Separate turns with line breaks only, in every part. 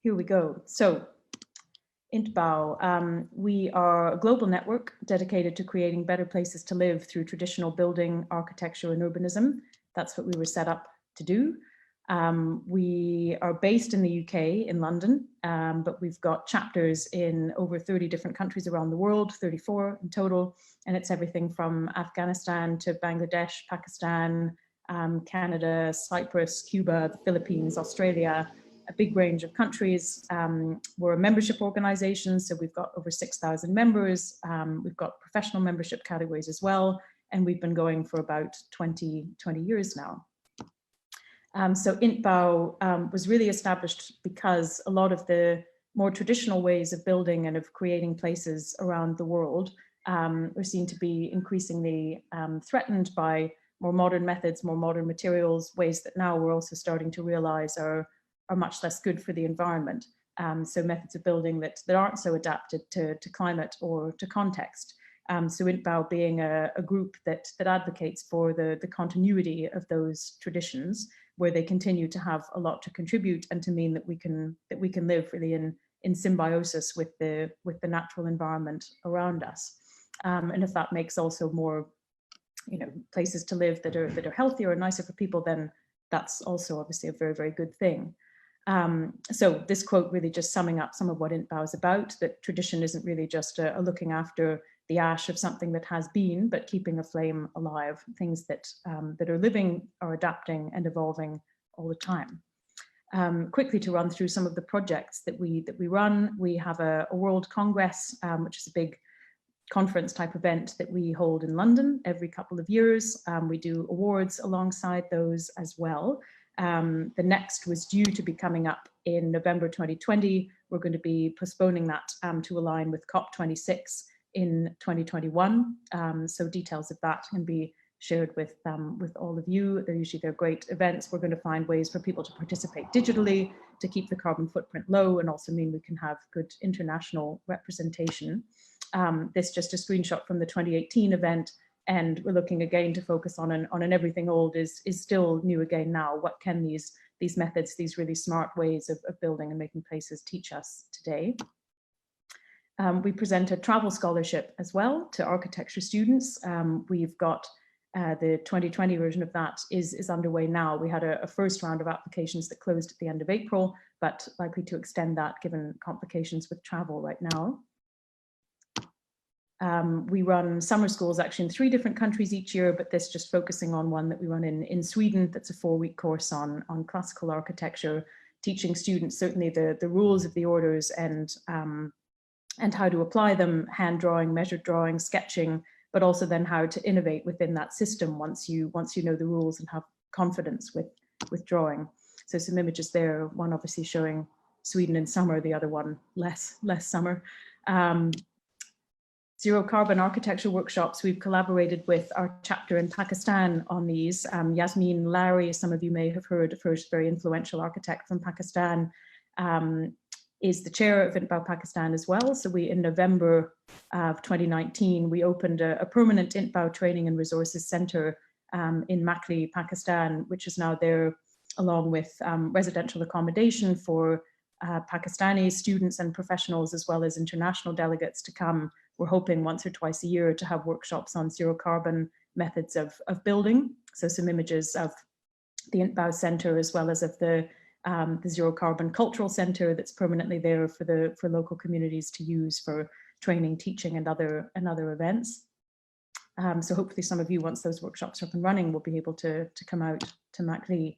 Here we go. So, INTBAU, we are a global network dedicated to creating better places to live through traditional building, architecture, and urbanism. That's what we were set up to do. We are based in the UK, in London, but we've got chapters in over 30 different countries around the world, 34 in total, and it's everything from Afghanistan to Bangladesh, Pakistan, Canada, Cyprus, Cuba, the Philippines, Australia, a big range of countries. We're a membership organization, so we've got over 6,000 members. We've got professional membership categories as well, and we've been going for about 20 years now. So INTBAU was really established because a lot of the more traditional ways of building and of creating places around the world are seen to be increasingly threatened by more modern methods, more modern materials, ways that now we're also starting to realize are much less good for the environment. So methods of building that aren't so adapted to climate or to context. So INTBAU being a group that advocates for the continuity of those traditions, where they continue to have a lot to contribute and to mean that we can live really in symbiosis with the natural environment around us. And if that makes also more, places to live that are healthier and nicer for people, then that's also obviously a very, very good thing. So this quote really just summing up some of what INTBAU is about, that tradition isn't really just a looking after the ash of something that has been, but keeping a flame alive, things that are living, are adapting and evolving all the time. Quickly to run through some of the projects that we run, we have a World Congress, which is a big conference type event that we hold in London every couple of years. We do awards alongside those as well. The next was due to be coming up in November 2020. We're going to be postponing that to align with COP26 in 2021. So details of that can be shared with all of you. They're great events. We're going to find ways for people to participate digitally to keep the carbon footprint low and also mean we can have good international representation. This just a screenshot from the 2018 event, and we're looking again to focus on an everything old is still new again now. What can these methods, these really smart ways of building and making places teach us today? We present a travel scholarship as well to architecture students. We've got the 2020 version of that is underway now. We had a first round of applications that closed at the end of April, but likely to extend that given complications with travel right now. We run summer schools actually in 3 different countries each year, but this just focusing on one that we run in Sweden. That's a 4-week course on classical architecture, teaching students certainly the rules of the orders and how to apply them, hand drawing, measured drawing, sketching, but also then how to innovate within that system once you know the rules and have confidence with drawing. So some images there, one obviously showing Sweden in summer, the other one less summer. Zero carbon architecture workshops, we've collaborated with our chapter in Pakistan on these. Yasmin Lowry, some of you may have heard of her, very influential architect from Pakistan, is the chair of INTBAU Pakistan as well. So in November of 2019, we opened a permanent INTBAU Training and Resources Center in Makli, Pakistan, which is now there along with residential accommodation for Pakistani students and professionals, as well as international delegates to come. We're hoping once or twice a year to have workshops on zero carbon methods of building. So some images of the INTBAU Center, as well as of the Zero Carbon Cultural Center that's permanently there for local communities to use for training, teaching, and other events. So hopefully some of you, once those workshops are up and running, will be able to come out to Makli.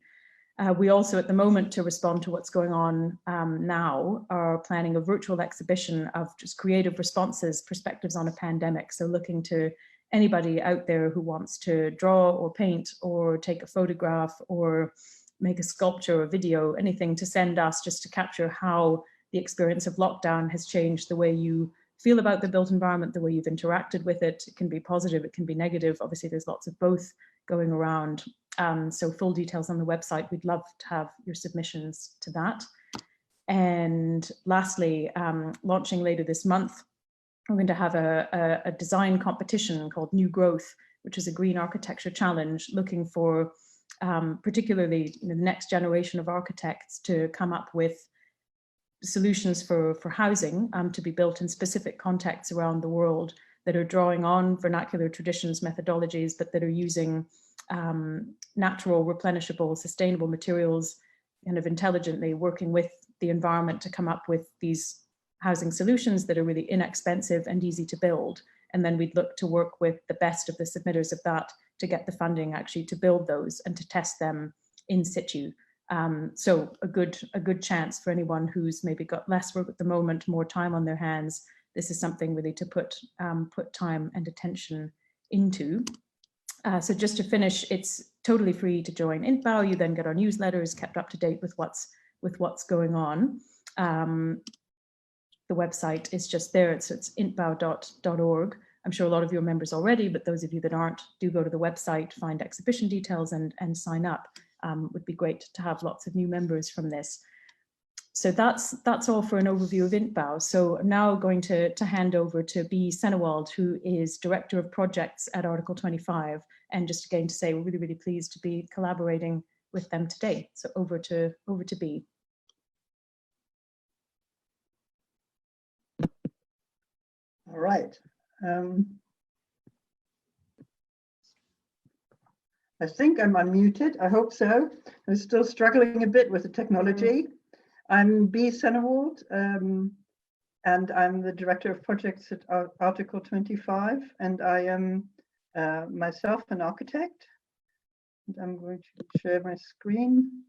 We also, at the moment, to respond to what's going on now, are planning a virtual exhibition of just creative responses, perspectives on a pandemic. So looking to anybody out there who wants to draw or paint or take a photograph or make a sculpture or video, anything to send us just to capture how the experience of lockdown has changed the way you feel about the built environment, the way you've interacted with it. It can be positive, it can be negative. Obviously, there's lots of both going around. So full details on the website. We'd love to have your submissions to that. And lastly, launching later this month, we're going to have a design competition called New Growth, which is a green architecture challenge looking for particularly the next generation of architects to come up with solutions for housing to be built in specific contexts around the world that are drawing on vernacular traditions, methodologies, but that are using natural, replenishable, sustainable materials, kind of intelligently working with the environment to come up with these housing solutions that are really inexpensive and easy to build. And then we'd look to work with the best of the submitters of that to get the funding actually to build those and to test them in situ. So a good chance for anyone who's maybe got less work at the moment, more time on their hands. This is something really to put time and attention into. So just to finish, it's totally free to join INTBAU. You then get our newsletters, kept up to date with what's going on. The website is just there. It's intbau.org. I'm sure a lot of you are members already, but those of you that aren't, do go to the website, find exhibition details and sign up. Would be great to have lots of new members from this. So that's all for an overview of INTBAU. So I'm now going to hand over to B. Senewald, who is Director of Projects at Article 25. And just again to say, we're really, really pleased to be collaborating with them today. So over to B.
All right. I think I'm unmuted. I hope so. I'm still struggling a bit with the technology. I'm B. Senewald, and I'm the Director of Projects at Article 25, and I am myself an architect. And I'm going to share my screen.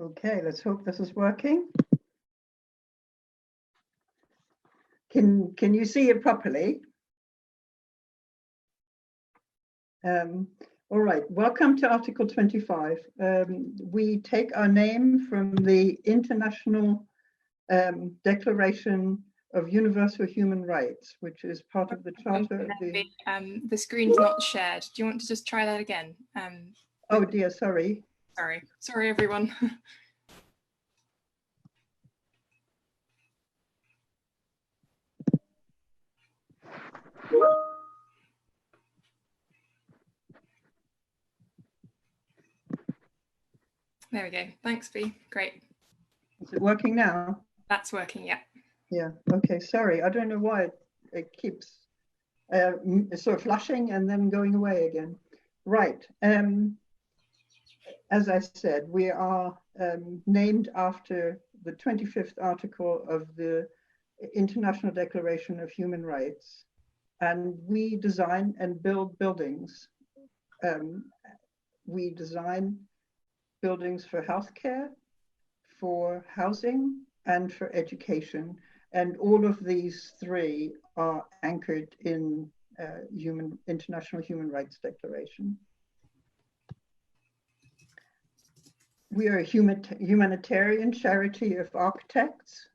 Okay, let's hope this is working. Can you see it properly? All right, welcome to Article 25. We take our name from the International Declaration of Universal Human Rights, which is part of the Charter of the...
The screen's not shared. Do you want to just try that again?
Oh dear, sorry.
Sorry everyone. There we go. Thanks, B. Great.
Is it working now?
That's working, yeah.
Yeah, okay, sorry. I don't know why it keeps sort of flashing and then going away again. Right. As I said, we are named after the 25th article of the International Declaration of Human Rights. And we design and build buildings. We design buildings for healthcare, for housing, and for education. And all of these three are anchored in International Human Rights Declaration. We are a humanitarian charity of architects,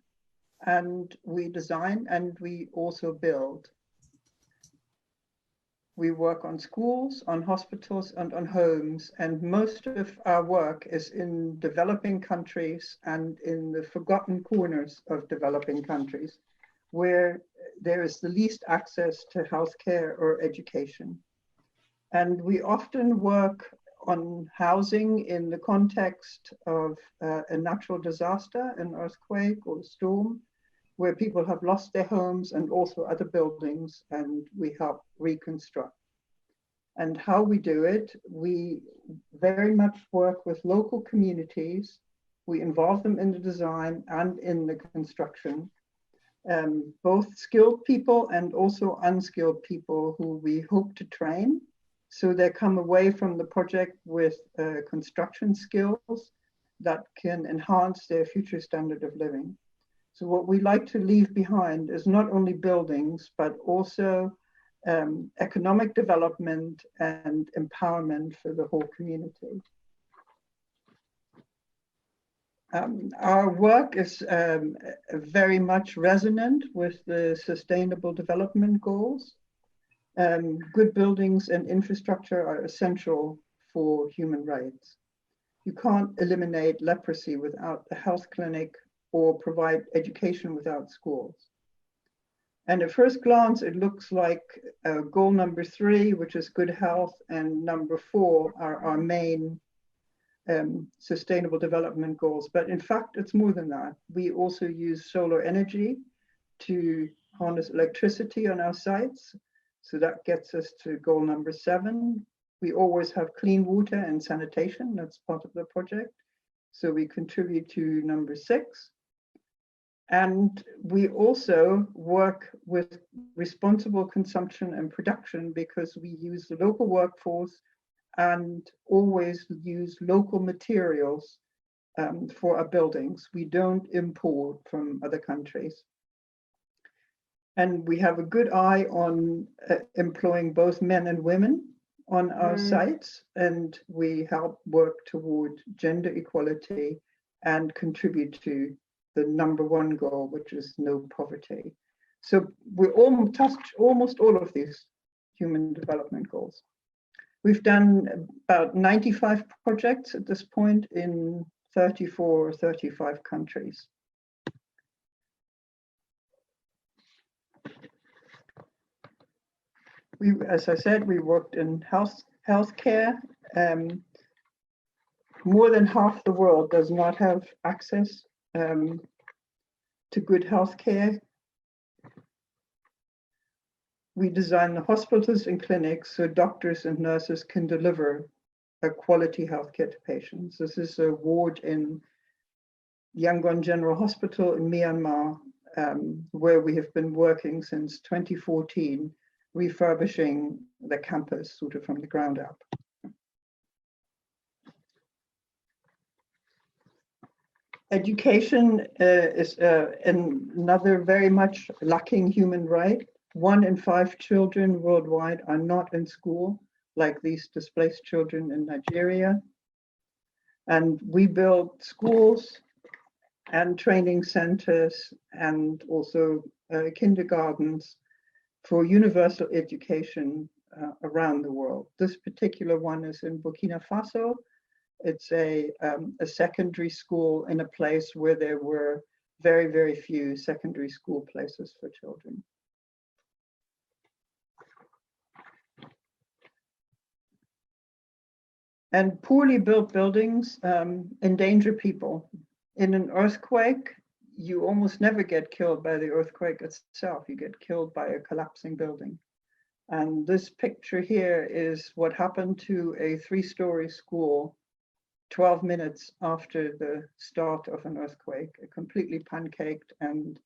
and we design and we also build. We work on schools, on hospitals, and on homes, and most of our work is in developing countries and in the forgotten corners of developing countries, where there is the least access to healthcare or education. And we often work on housing in the context of a natural disaster, an earthquake or a storm, where people have lost their homes and also other buildings, and we help reconstruct. And how we do it, we very much work with local communities. We involve them in the design and in the construction, both skilled people and also unskilled people who we hope to train. So they come away from the project with construction skills that can enhance their future standard of living. So what we like to leave behind is not only buildings, but also economic development and empowerment for the whole community. Our work is very much resonant with the Sustainable Development Goals. Good buildings and infrastructure are essential for human rights. You can't eliminate leprosy without a health clinic or provide education without schools. And at first glance, it looks like goal number 3, which is good health, and number 4 are our main sustainable development goals. But in fact, it's more than that. We also use solar energy to harness electricity on our sites. So that gets us to goal number 7. We always have clean water and sanitation. That's part of the project. So we contribute to number 6. And we also work with responsible consumption and production because we use the local workforce and always use local materials for our buildings. We don't import from other countries. And we have a good eye on employing both men and women on our sites, and we help work toward gender equality and contribute to the number 1 goal, which is no poverty. So we touched almost all of these human development goals. We've done about 95 projects at this point in 34 or 35 countries. As I said, we worked in healthcare. More than half the world does not have access to good healthcare. We design the hospitals and clinics so doctors and nurses can deliver a quality healthcare to patients. This is a ward in Yangon General Hospital in Myanmar, where we have been working since 2014, refurbishing the campus sort of from the ground up. Education is another very much lacking human right. 1 in 5 children worldwide are not in school, like these displaced children in Nigeria. And we build schools and training centers and also kindergartens for universal education around the world. This particular one is in Burkina Faso. It's a secondary school in a place where there were very, very few secondary school places for children. And poorly built buildings endanger people. In an earthquake, you almost never get killed by the earthquake itself. You get killed by a collapsing building. And this picture here is what happened to a 3-story school 12 minutes after the start of an earthquake. It completely pancaked and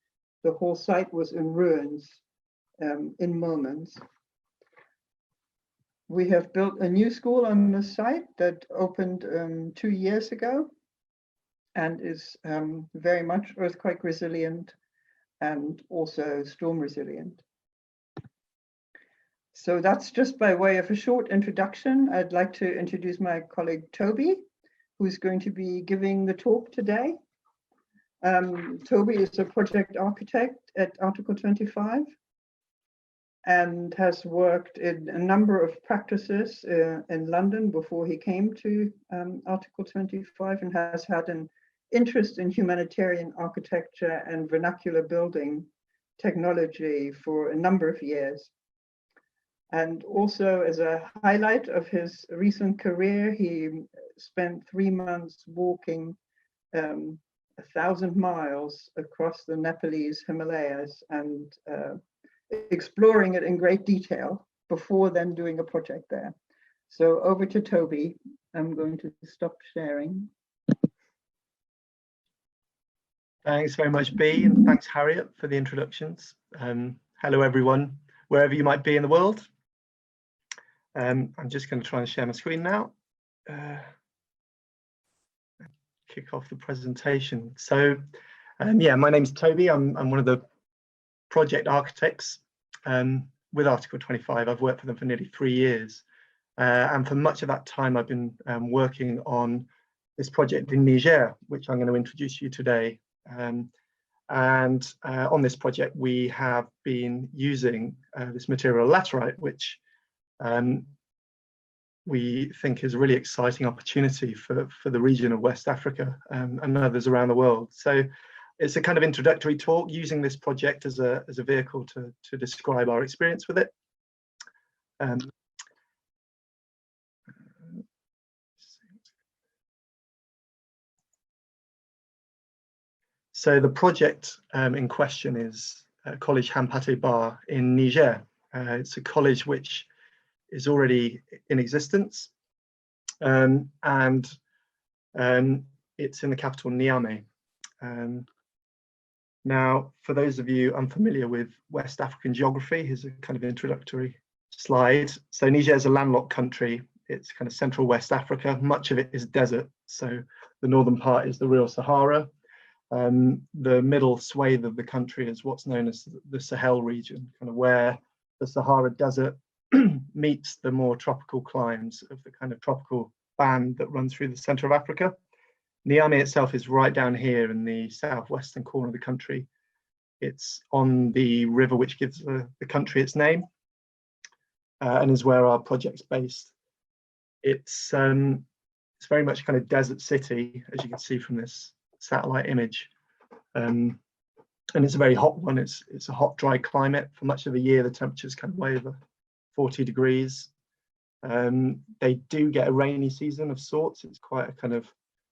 the whole site was in ruins in moments. We have built a new school on the site that opened 2 years ago and is very much earthquake resilient and also storm resilient. So that's just by way of a short introduction. I'd like to introduce my colleague Toby, who's going to be giving the talk today. Toby is a project architect at Article 25 and has worked in a number of practices in London before he came to Article 25, and has had an interest in humanitarian architecture and vernacular building technology for a number of years. And also, as a highlight of his recent career, he spent 3 months walking 1,000 miles across the Nepalese Himalayas and exploring it in great detail before then doing a project there. So over to Toby. I'm going to stop sharing.
Thanks very much, Bea, and thanks, Harriet, for the introductions. Hello, everyone, wherever you might be in the world. I'm just going to try and share my screen now. Kick off the presentation. So, yeah, my name's Toby. I'm one of the project architects with Article 25. I've worked for them for nearly 3 years. And for much of that time, I've been working on this project in Niger, which I'm going to introduce you today. And on this project, we have been using this material laterite, which we think is a really exciting opportunity for the region of West Africa and others around the world. So it's a kind of introductory talk using this project as a vehicle to describe our experience with it. So the project in question is Collège Hampaté Bâ in Niger. It's a college which is already in existence, and it's in the capital Niamey. Now, for those of you unfamiliar with West African geography, here's a kind of introductory slide. So Niger is a landlocked country. It's kind of central West Africa. Much of it is desert. So the northern part is the real Sahara. The middle swathe of the country is what's known as the Sahel region, kind of where the Sahara Desert meets the more tropical climes of the kind of tropical band that runs through the center of Africa. Niamey itself is right down here in the southwestern corner of the country. It's on the river which gives the country its name, and is where our project's based. It's very much kind of desert city, as you can see from this satellite image, and it's a very hot one. It's a hot, dry climate. For much of the year, the temperature's kind of way over 40 degrees. They do get a rainy season of sorts. It's quite a kind of,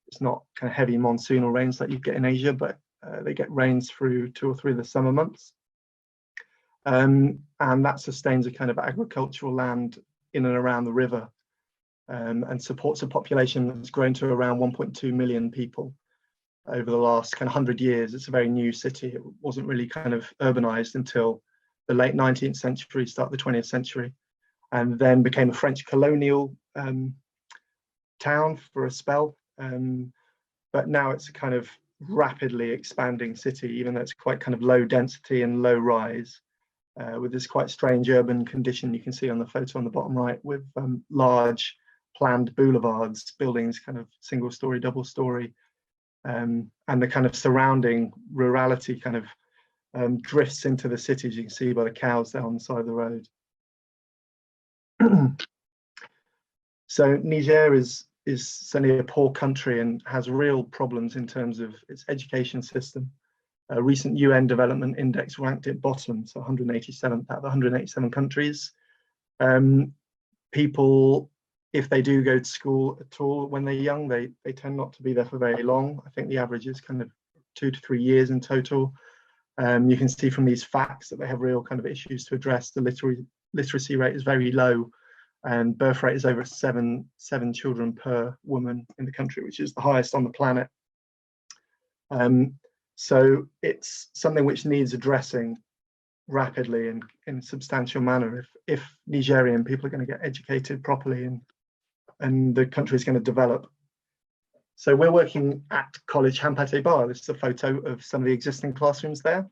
it's not kind of heavy monsoonal rains like you get in Asia, but they get rains through 2 or 3 of the summer months. And that sustains a kind of agricultural land in and around the river, and supports a population that's grown to around 1.2 million people over the last kind of 100 years. It's a very new city. It wasn't really kind of urbanized until the late 19th century, start of the 20th century, and then became a French colonial town for a spell. But now it's a kind of rapidly expanding city, even though it's quite kind of low density and low rise, with this quite strange urban condition you can see on the photo on the bottom right, with large planned boulevards, buildings kind of single story, double story, and the kind of surrounding rurality kind of drifts into the city, as you can see by the cows there on the side of the road. So Niger is certainly a poor country and has real problems in terms of its education system. A recent UN Development Index ranked it bottom, so 187th out of 187 countries. People, if they do go to school at all when they're young, they tend not to be there for very long. I think the average is kind of 2 to 3 years in total. You can see from these facts that they have real kind of issues to address. The literacy rate is very low, and birth rate is over 7 children per woman in the country, which is the highest on the planet. So it's something which needs addressing rapidly and in a substantial manner if Nigerian people are going to get educated properly and the country is going to develop. So we're working at Collège Hampaté Bâ. This is a photo of some of the existing classrooms there.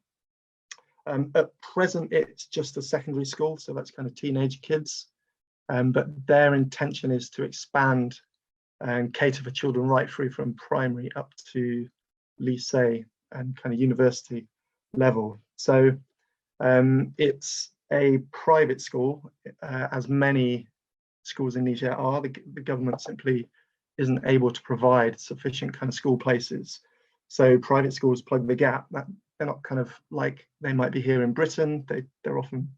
At present, it's just a secondary school, so that's kind of teenage kids. But their intention is to expand and cater for children right through from primary up to lycée and kind of university level. So it's a private school, as many schools in Niger are. The government simply isn't able to provide sufficient kind of school places. So private schools plug the gap. They're not kind of like they might be here in Britain. They're often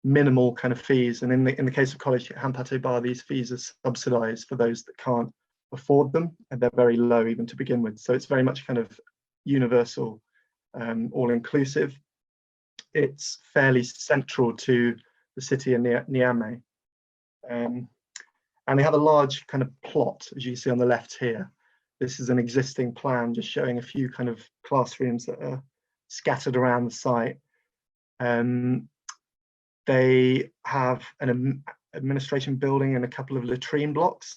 minimal kind of fees, and in the case of Collège Hampaté Bâ, these fees are subsidized for those that can't afford them, and they're very low even to begin with. So it's very much kind of universal, all-inclusive. It's fairly central to the city of Niamey, and they have a large kind of plot, as you see on the left here. This is an existing plan just showing a few kind of classrooms that are scattered around the site. They have an administration building and a couple of latrine blocks,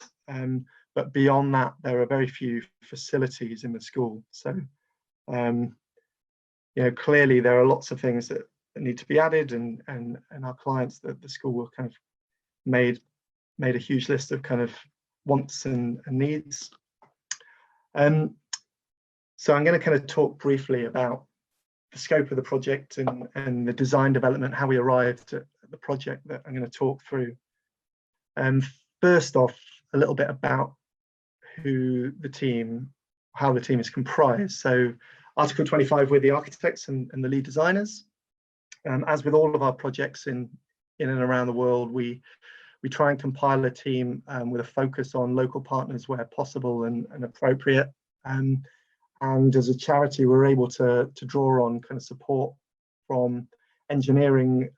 but beyond that, there are very few facilities in the school. So, clearly there are lots of things that need to be added, and our clients, the school, will kind of made a huge list of kind of wants and needs. So I'm going to kind of talk briefly about scope of the project and the design development, how we arrived at the project that I'm going to talk through. First off, a little bit about how the team is comprised. So Article 25, we're the architects and the lead designers. As with all of our projects in and around the world, we try and compile a team with a focus on local partners where possible and appropriate. And as a charity, we're able to draw on kind of support from engineering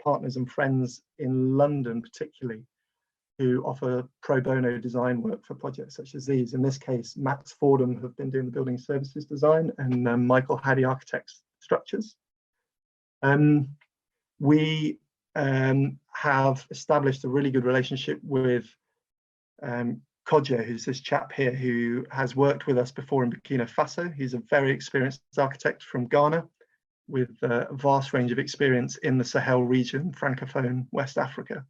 partners and friends in London, particularly, who offer pro bono design work for projects such as these. In this case, Max Fordham have been doing the building services design, and Michael Haddy Architects Structures. We have established a really good relationship with Kodja, who's this chap here who has worked with us before in Burkina Faso. He's a very experienced architect from Ghana with a vast range of experience in the Sahel region, Francophone West Africa.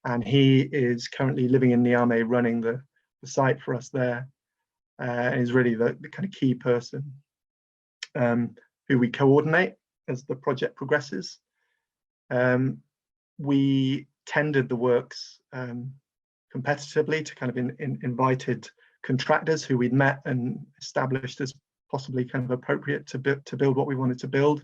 And he is currently living in Niamey, running the site for us there, and is really the kind of key person who we coordinate as the project progresses. We tendered the works competitively to kind of invited contractors who we'd met and established as possibly kind of appropriate to build what we wanted to build.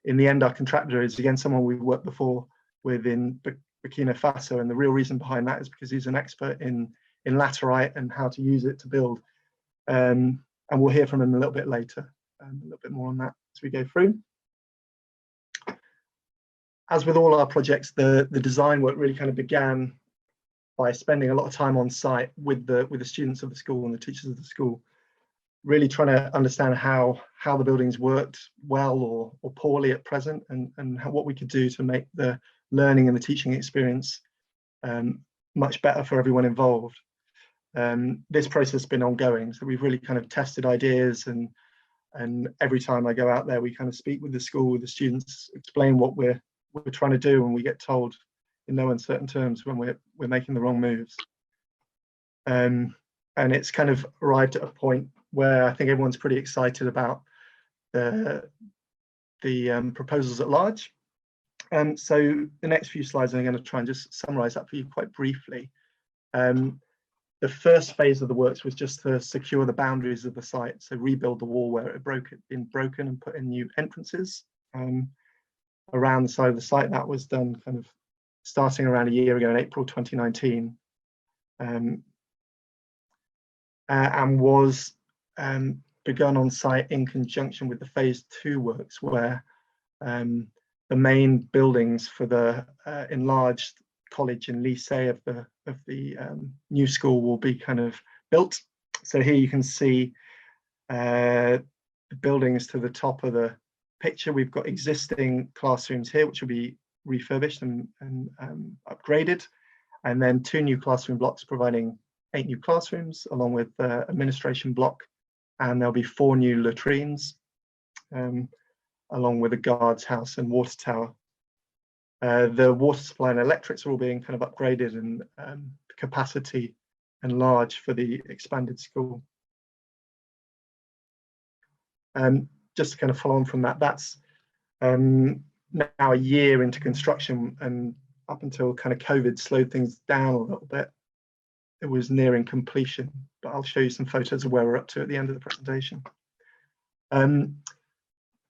In the end, our contractor is again someone we've worked before with in Burkina Faso, and the real reason behind that is because he's an expert in Laterite and how to use it to build. And we'll hear from him a little bit later, a little bit more on that as we go through. As with all our projects, the design work really kind of began by spending a lot of time on site with the students of the school and the teachers of the school, really trying to understand how the buildings worked well or poorly at present, and what we could do to make the learning and the teaching experience much better for everyone involved. This process has been ongoing, so we've really kind of tested ideas, and every time I go out there, we kind of speak with the school, with the students, explain what we're trying to do, and we get told in no uncertain terms when we're making the wrong moves. And it's kind of arrived at a point where I think everyone's pretty excited about the proposals at large. So the next few slides, I'm going to try and just summarize that for you quite briefly. The first phase of the works was just to secure the boundaries of the site, so rebuild the wall where it had been broken and put in new entrances around the side of the site. That was done kind of starting around a year ago in April 2019, and was begun on site in conjunction with the phase 2 works, where the main buildings for the enlarged college and lycée of the new school will be kind of built. So here you can see the buildings to the top of the picture. We've got existing classrooms here which will be refurbished and upgraded, and then 2 new classroom blocks providing 8 new classrooms along with the administration block, and there'll be 4 new latrines along with a guard's house and water tower. The water supply and electrics are all being kind of upgraded and capacity enlarged for the expanded school. Just to kind of follow on from that, that's now a year into construction, and up until kind of COVID slowed things down a little bit, it was nearing completion, but I'll show you some photos of where we're up to at the end of the presentation.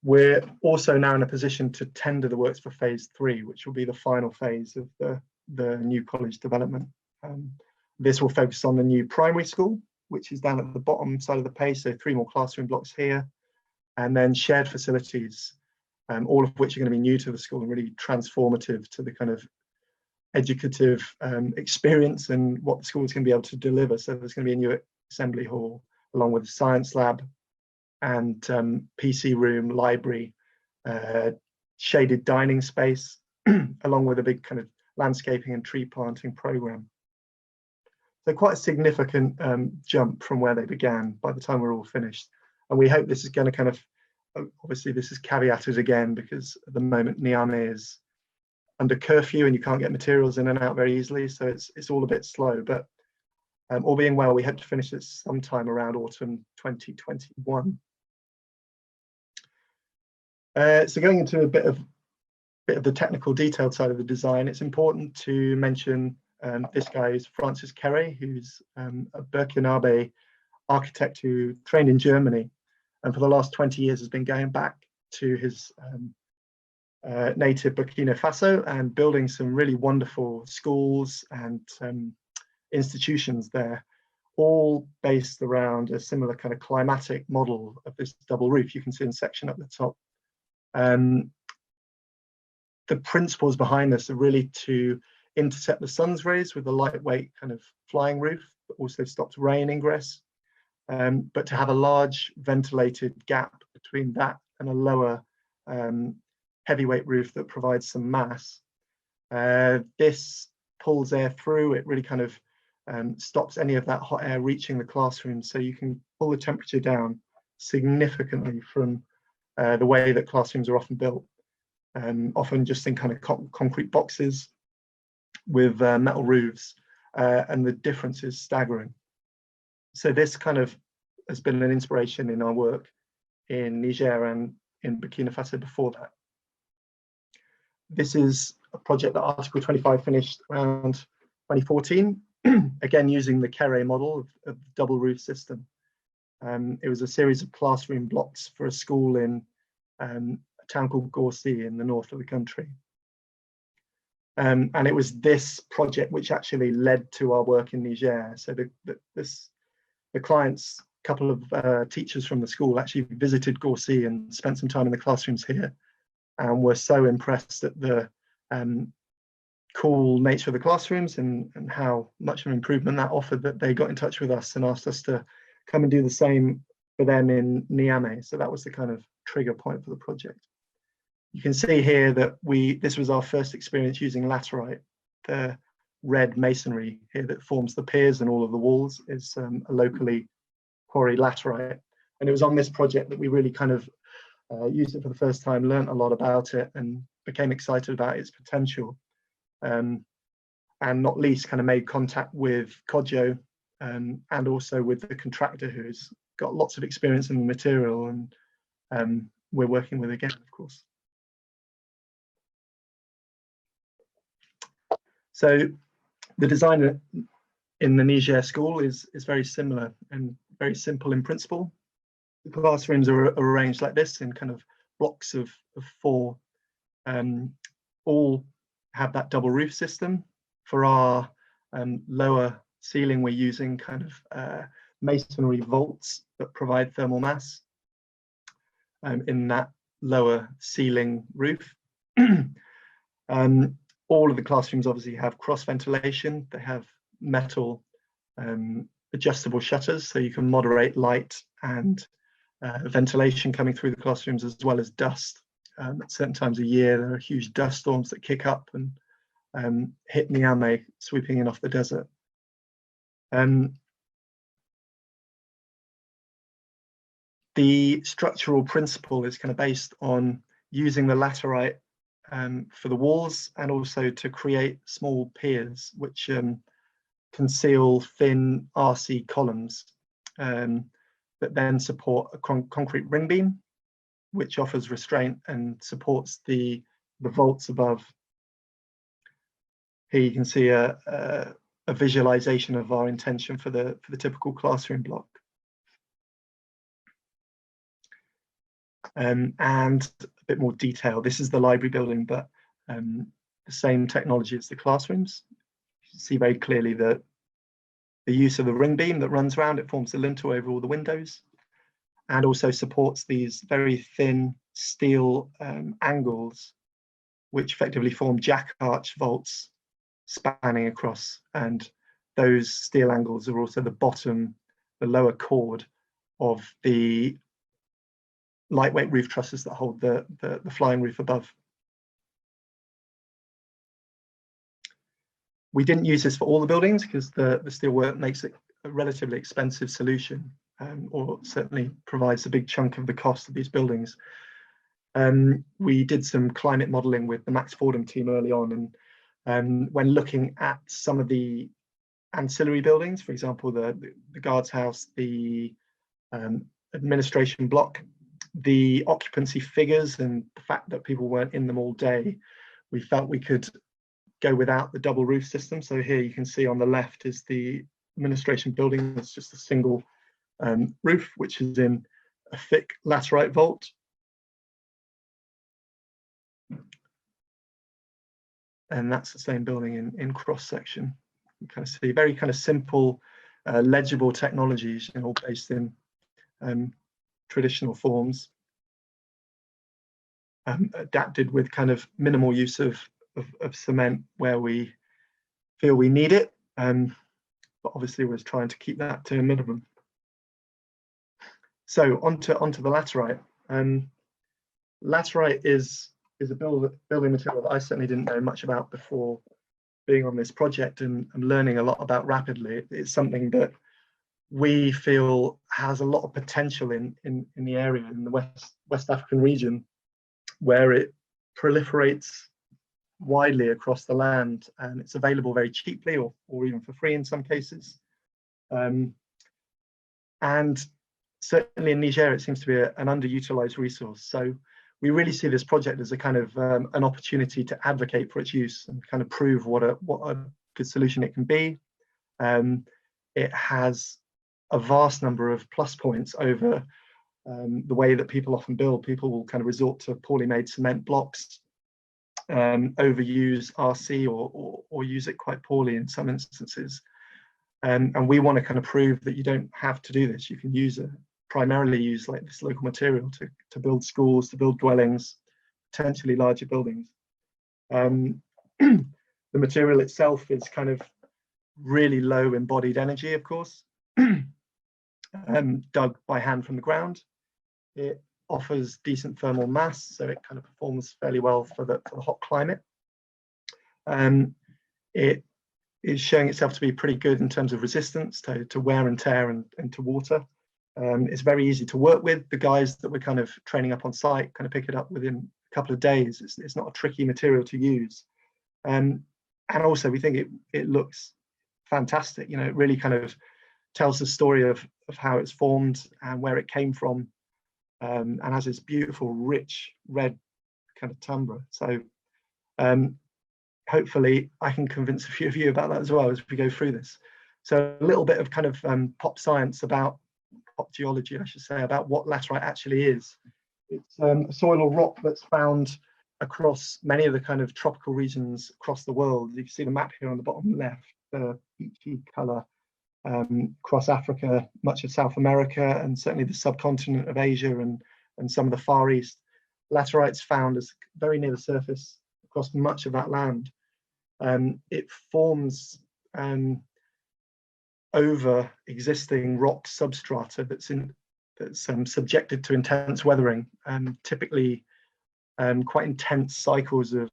We're also now in a position to tender the works for phase 3, which will be the final phase of the new college development. This will focus on the new primary school, which is down at the bottom side of the page, so 3 more classroom blocks here, and then shared facilities, all of which are going to be new to the school and really transformative to the kind of educative experience and what the school is going to be able to deliver. So there's going to be a new assembly hall along with a science lab and PC room, library, shaded dining space, along with a big kind of landscaping and tree planting program. So quite a significant jump from where they began by the time we're all finished. And we hope this is going to kind of, obviously this is caveated again because at the moment Niamey is under curfew and you can't get materials in and out very easily, so it's all a bit slow, but all being well, we hope to finish this sometime around autumn 2021. So going into a bit of the technical detailed side of the design, it's important to mention this guy is Francis Kere, who's a Burkinabe architect who trained in Germany, and for the last 20 years has been going back to his native Burkina Faso and building some really wonderful schools and institutions there, all based around a similar kind of climatic model of this double roof. You can see in section at the top. The principles behind this are really to intercept the sun's rays with a lightweight kind of flying roof, but also stops rain ingress, but to have a large ventilated gap between that and a lower heavyweight roof that provides some mass. This pulls air through, it really kind of stops any of that hot air reaching the classroom, so you can pull the temperature down significantly from the way that classrooms are often built, often just in kind of concrete boxes with metal roofs, and the difference is staggering. So this kind of has been an inspiration in our work in Niger and in Burkina Faso before that. This is a project that Article 25 finished around 2014, again using the Kere model of the double roof system. It was a series of classroom blocks for a school in a town called Gorcy in the north of the country. And it was this project which actually led to our work in Niger. So the clients, a couple of teachers from the school actually visited Gorcy and spent some time in the classrooms here, and were so impressed at the cool nature of the classrooms and how much of an improvement that offered that they got in touch with us and asked us to come and do the same for them in Niamey. So that was the kind of trigger point for the project. You can see here that this was our first experience using laterite. The red masonry here that forms the piers and all of the walls is a locally quarried laterite. And it was on this project that we really kind of used it for the first time, learned a lot about it, and became excited about its potential. And not least kind of made contact with Kodjo and also with the contractor who's got lots of experience in the material, and we're working with again, of course. So the design in the Niger school is very similar and very simple in principle. The classrooms are arranged like this in kind of blocks of 4, all have that double roof system. For our lower ceiling, we're using kind of masonry vaults that provide thermal mass in that lower ceiling roof. All of the classrooms obviously have cross ventilation. They have metal adjustable shutters, so you can moderate light and ventilation coming through the classrooms, as well as dust. At certain times of year, there are huge dust storms that kick up and hit Niamey, sweeping in off the desert. The structural principle is kind of based on using the laterite for the walls, and also to create small piers which conceal thin RC columns that then support a concrete ring beam, which offers restraint and supports the vaults above. Here you can see a visualization of our intention for the typical classroom block. And a bit more detail. This is the library building, but the same technology as the classrooms. You can see very clearly that the use of the ring beam that runs around, it forms the lintel over all the windows, and also supports these very thin steel angles, which effectively form jack arch vaults spanning across. And those steel angles are also the lower chord of the lightweight roof trusses that hold the flying roof above. We didn't use this for all the buildings because the steelwork makes it a relatively expensive solution, or certainly provides a big chunk of the cost of these buildings. We did some climate modelling with the Max Fordham team early on, and when looking at some of the ancillary buildings, for example, the guards house, the administration block, the occupancy figures and the fact that people weren't in them all day, we felt we could go without the double roof system. So here you can see on the left is the administration building. It's just a single roof, which is in a thick laterite vault. And that's the same building in cross section. You kind of see very kind of simple, legible technologies, all based in traditional forms, adapted with kind of minimal use of cement where we feel we need it, but obviously we're trying to keep that to a minimum. So onto the laterite. Laterite is a building material that I certainly didn't know much about before being on this project, and learning a lot about rapidly. It's something that we feel has a lot of potential in the area, in the West African region, where it proliferates widely across the land, and it's available very cheaply or even for free in some cases. And certainly in Niger, it seems to be an underutilized resource. So we really see this project as a kind of an opportunity to advocate for its use and kind of prove what a good solution it can be. It has a vast number of plus points over the way that people often build. People will kind of resort to poorly made cement blocks, overuse RC or use it quite poorly in some instances. And we want to kind of prove that you don't have to do this. You can primarily use like this local material to build schools, to build dwellings, potentially larger buildings. The material itself is kind of really low embodied energy, of course, dug by hand from the ground. It offers decent thermal mass, so it kind of performs fairly well for the hot climate. It is showing itself to be pretty good in terms of resistance to wear and tear and to water. It's very easy to work with. The guys that we're kind of training up on site kind of pick it up within a couple of days. It's not a tricky material to use. And also we think it looks fantastic. You know, it really kind of tells the story of how it's formed and where it came from, and has this beautiful, rich red kind of timbre. So hopefully I can convince a few of you about that as well as we go through this. So a little bit of kind of pop science about pop geology, I should say, about what laterite actually is. It's a soil or rock that's found across many of the kind of tropical regions across the world. You can see the map here on the bottom left, the peachy colour, across Africa, much of South America, and certainly the subcontinent of Asia and some of the Far East. Laterite's found as very near the surface across much of that land. It forms over existing rock substrata that's subjected to intense weathering, and typically quite intense cycles of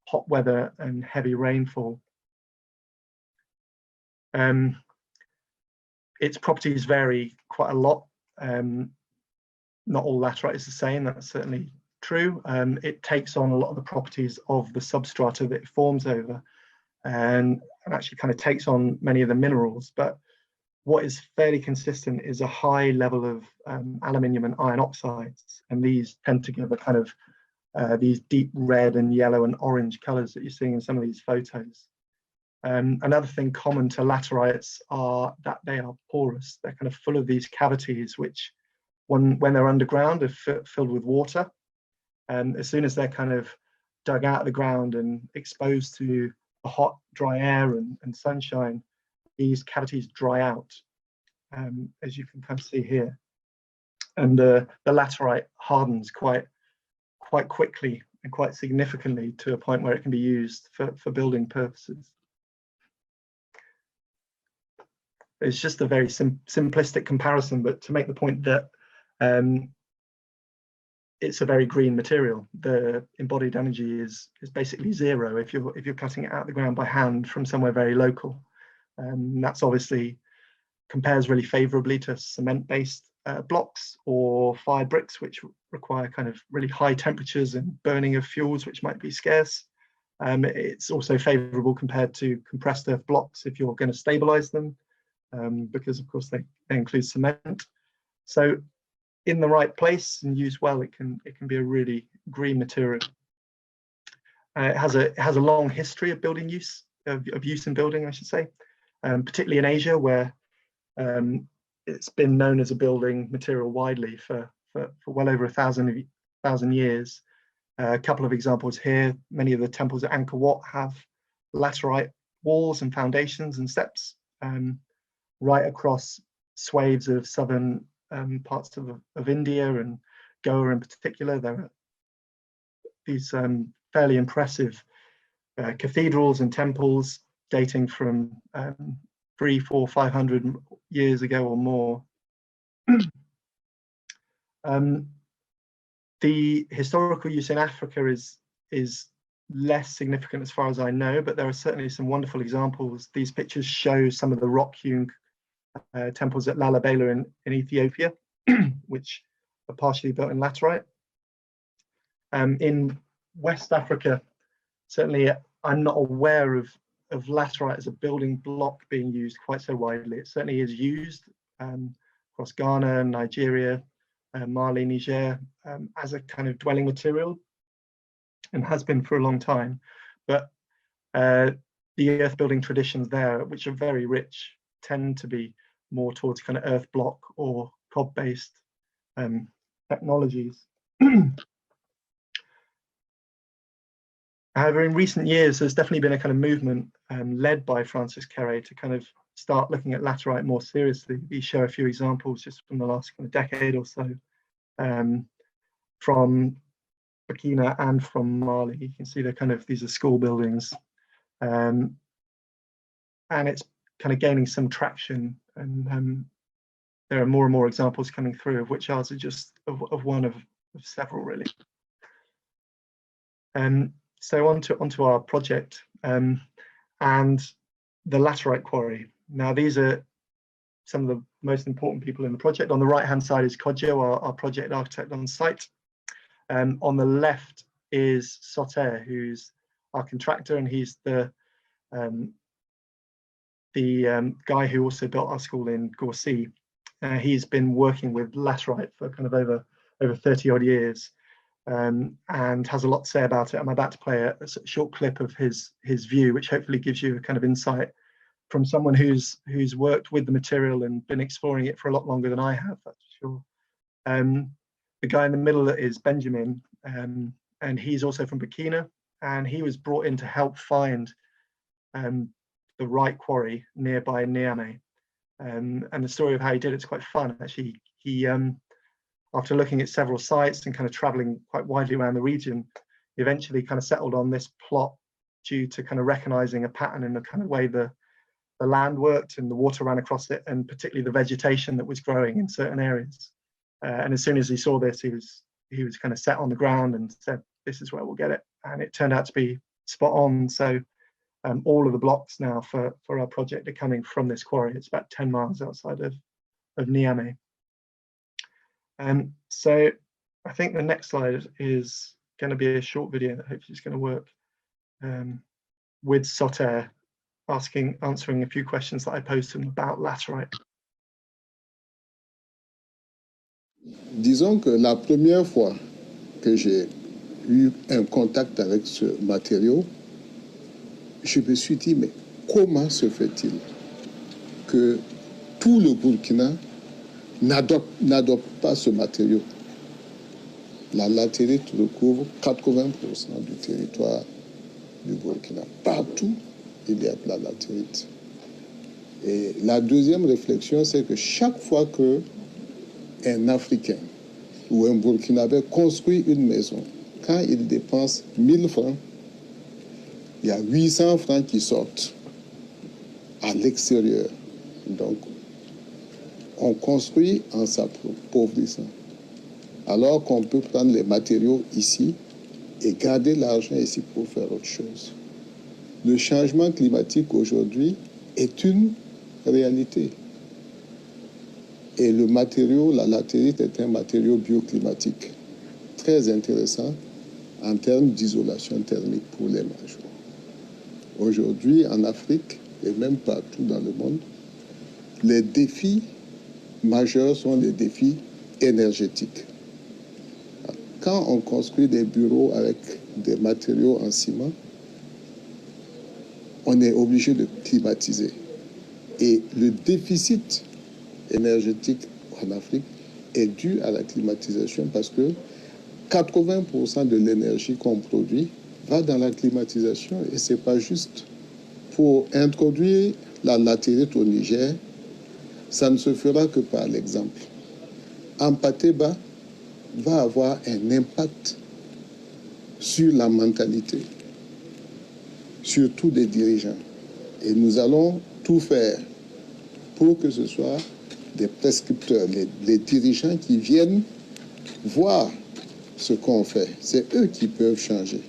hot weather and heavy rainfall. Its properties vary quite a lot. Not all laterite is the same, that's certainly true. It takes on a lot of the properties of the substrata that it forms over, and actually kind of takes on many of the minerals. But what is fairly consistent is a high level of aluminium and iron oxides, and these tend to give a kind of these deep red and yellow and orange colors that you're seeing in some of these photos. Another thing common to laterites are that they are porous. They're kind of full of these cavities which, when they're underground, are filled with water. As soon as they're kind of dug out of the ground and exposed to the hot, dry air and sunshine, these cavities dry out, as you can kind of see here. And the laterite hardens quite quickly and quite significantly to a point where it can be used for building purposes. It's just a very simplistic comparison, but to make the point that it's a very green material. The embodied energy is basically zero if you're cutting it out of the ground by hand from somewhere very local. That's obviously compares really favorably to cement-based blocks or fired bricks, which require kind of really high temperatures and burning of fuels, which might be scarce. It's also favorable compared to compressed earth blocks if you're going to stabilize them, because of course they include cement. So in the right place and used well, it can be a really green material. It has a long history of building use, of use in building, I should say, particularly in Asia, where it's been known as a building material widely for well over 1,000 years. A couple of examples here. Many of the temples at Angkor Wat have laterite walls and foundations and steps right across swathes of southern parts of India and Goa in particular. There are these fairly impressive cathedrals and temples dating from 300, 400, 500 years ago or more. The historical use in Africa is less significant as far as I know, but there are certainly some wonderful examples. These pictures show some of the rock-hewn temples at Lalibela in Ethiopia, which are partially built in laterite. In West Africa, certainly I'm not aware of laterite as a building block being used quite so widely. It certainly is used across Ghana, Nigeria, Mali, Niger, as a kind of dwelling material, and has been for a long time. But the earth building traditions there, which are very rich, tend to be more towards kind of earth block or cob-based technologies. However, in recent years, there's definitely been a kind of movement led by Francis Kéré to kind of start looking at laterite more seriously. We show a few examples just from the last kind of decade or so, from Burkina and from Mali. You can see these are school buildings, and it's kind of gaining some traction, and there are more and more examples coming through, of which ours are just of one of several, really. So onto our project and the laterite quarry. Now, these are some of the most important people in the project. On the right-hand side is Kodjo, our project architect on site. On the left is Soter, who's our contractor, and he's the guy who also built our school in Gorcy. He's been working with laterite for kind of over 30 odd years, and has a lot to say about it. I'm about to play a short clip of his view, which hopefully gives you a kind of insight from someone who's worked with the material and been exploring it for a lot longer than I have, that's for sure. The guy in the middle is Benjamin, and he's also from Burkina, and he was brought in to help find the right quarry nearby Niamey. And the story of how he did it's quite fun, actually. He after looking at several sites and kind of traveling quite widely around the region, eventually kind of settled on this plot due to kind of recognizing a pattern in the kind of way the land worked and the water ran across it, and particularly the vegetation that was growing in certain areas. And as soon as he saw this, he was kind of set on the ground and said, this is where we'll get it. And it turned out to be spot on. So all of the blocks now for our project are coming from this quarry. It's about 10 miles outside of Niamey. So I think the next slide is going to be a short video that hopefully is going to work with Soter, answering a few questions that I posed to him about laterite.
Disons que la première fois que j'ai eu un contact avec ce matériau, je me suis dit, mais comment se fait-il que tout le Burkina n'adopte pas ce matériau? La latérite recouvre 80% du territoire du Burkina. Partout, il y a de la latérite. Et la deuxième réflexion, c'est que chaque fois qu'un Africain ou un Burkinabé construit une maison, quand il dépense 1000 francs, il y a 800 francs qui sortent à l'extérieur. Donc, on construit en s'appauvrissant. Alors qu'on peut prendre les matériaux ici et garder l'argent ici pour faire autre chose. Le changement climatique aujourd'hui est une réalité. Et le matériau, la latérite, est un matériau bioclimatique très intéressant en termes d'isolation thermique pour les majors. Aujourd'hui, en Afrique et même partout dans le monde, les défis majeurs sont les défis énergétique. Quand on construit des bureaux avec des matériaux en ciment, on est obligé de climatiser. Et le déficit énergétique en Afrique est dû à la climatisation parce que 80% de l'énergie qu'on produit va dans la climatisation et ce n'est pas juste. Pour introduire la latérite au Niger, ça ne se fera que par l'exemple. Hampaté Bâ va avoir un impact sur la mentalité, surtout des dirigeants. Et nous allons tout faire pour que ce soit des prescripteurs, les dirigeants qui viennent voir ce qu'on fait. C'est eux qui peuvent changer.